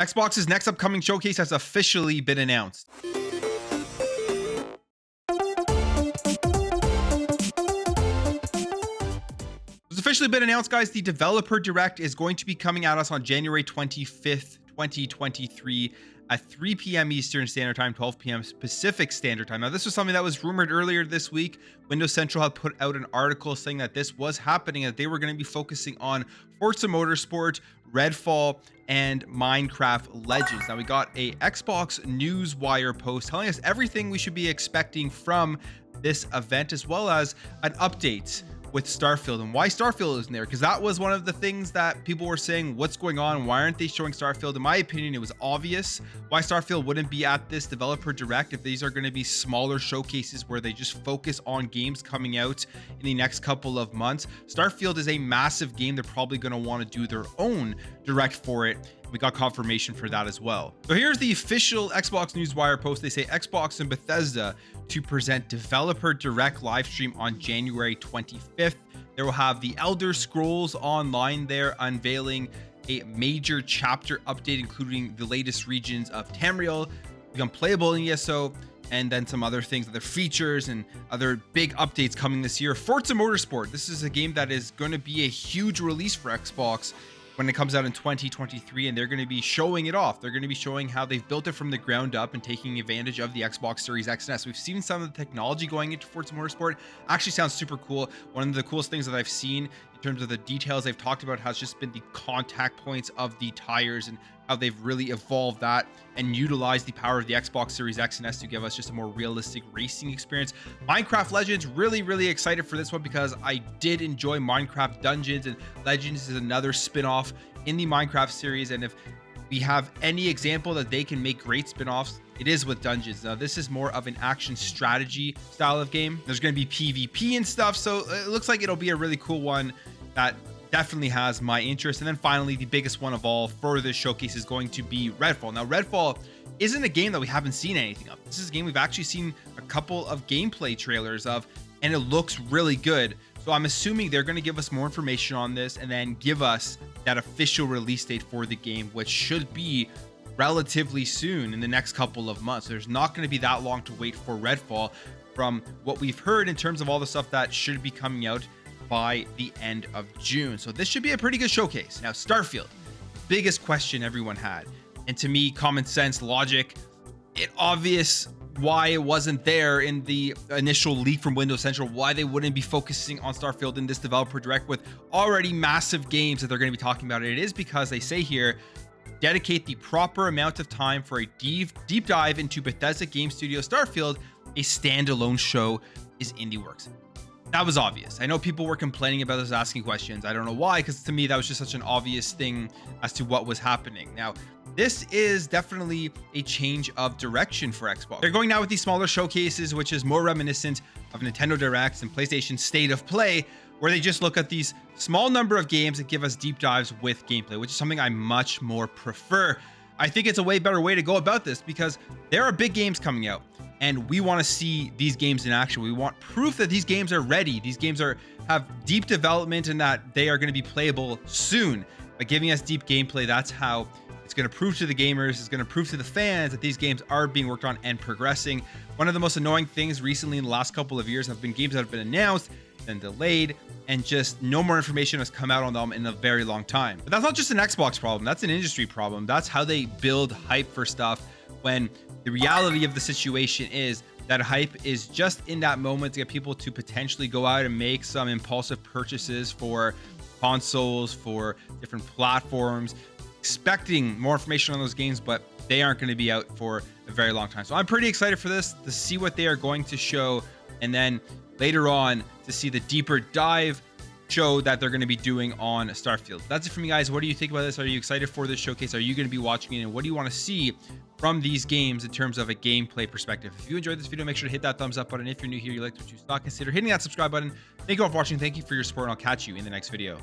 Xbox's next upcoming showcase has officially been announced. It's officially been announced, guys. The Developer Direct is going to be coming at us on January 25th, 2023 at 3 p.m. Eastern Standard Time, 12 p.m. Pacific Standard Time. Now, this was something that was rumored earlier this week. Windows Central had put out an article saying that this was happening, that they were going to be focusing on Forza Motorsport, Redfall, and Minecraft Legends. Now, we got a Xbox Newswire post telling us everything we should be expecting from this event, as well as an update with Starfield and why Starfield isn't there, because that was one of the things that people were saying, what's going on, why aren't they showing Starfield? In my opinion, it was obvious why Starfield wouldn't be at this Developer Direct if these are going to be smaller showcases where they just focus on games coming out in the next couple of months. Starfield is a massive game. They're probably going to want to do their own direct for it. We got confirmation for that as well. So here's the official Xbox Newswire post. They say Xbox and Bethesda to present Developer Direct live stream on January 25th. They will have the Elder Scrolls Online there, unveiling a major chapter update, including the latest regions of Tamriel, become playable in ESO, and then some other things, other features and other big updates coming this year. Forza Motorsport. This is a game that is going to be a huge release for Xbox when it comes out in 2023, and they're going to be showing it off. They're going to be showing how they've built it from the ground up and taking advantage of the Xbox Series X and S. We've seen some of the technology going into Forza Motorsport. Actually sounds super cool. One of the coolest things that I've seen in terms of the details they've talked about has just been the contact points of the tires and how they've really evolved that and utilized the power of the Xbox Series X and S to give us just a more realistic racing experience. Minecraft Legends, really excited for this one because I did enjoy Minecraft Dungeons, and Legends is another spin-off in the Minecraft series, and if we have any example that they can make great spin-offs, it is with Dungeons. Now, this is more of an action strategy style of game. There's going to be PvP and stuff, so it looks like it'll be a really cool one that definitely has my interest. And then finally, the biggest one of all for this showcase is going to be Redfall. Now, Redfall isn't a game that we haven't seen anything of. This is a game we've actually seen a couple of gameplay trailers of, and it looks really good. So I'm assuming they're going to give us more information on this and then give us that official release date for the game, which should be relatively soon in the next couple of months. There's not going to be that long to wait for Redfall from what we've heard in terms of all the stuff that should be coming out by the end of June. So this should be a pretty good showcase. Now, Starfield, biggest question everyone had. And to me, common sense, logic, it obvious why it wasn't there in the initial leak from Windows Central, why they wouldn't be focusing on Starfield in this Developer Direct with already massive games that they're going to be talking about. It is because they say here, dedicate the proper amount of time for a deep dive into Bethesda Game Studio Starfield. A standalone show is in the works. That was obvious. I know people were complaining about us asking questions. I don't know why, because to me, that was just such an obvious thing as to what was happening. Now, this is definitely a change of direction for Xbox. They're going now with these smaller showcases, which is more reminiscent of Nintendo Directs and PlayStation State of Play, where they just look at these small number of games that give us deep dives with gameplay, which is something I much more prefer. I think it's a way better way to go about this because there are big games coming out and we want to see these games in action. We want proof that these games are ready. These games have deep development and that they are going to be playable soon. By giving us deep gameplay, that's how it's going to prove to the gamers, it's going to prove to the fans that these games are being worked on and progressing. One of the most annoying things recently in the last couple of years have been games that have been announced and delayed, and just no more information has come out on them in a very long time. But that's not just an Xbox problem, that's an industry problem. That's how they build hype for stuff, when the reality of the situation is that hype is just in that moment to get people to potentially go out and make some impulsive purchases for consoles, for different platforms, expecting more information on those games, but they aren't going to be out for a very long time. So I'm pretty excited for this, to see what they are going to show, and then later on to see the deeper dive show that they're going to be doing on Starfield. That's it for me, guys. What do you think about this? Are you excited for this showcase? Are you going to be watching it? And what do you want to see from these games in terms of a gameplay perspective? If you enjoyed this video, make sure to hit that thumbs up button. If you're new here, you liked what you saw, consider hitting that subscribe button. Thank you all for watching. Thank you for your support, and I'll catch you in the next video.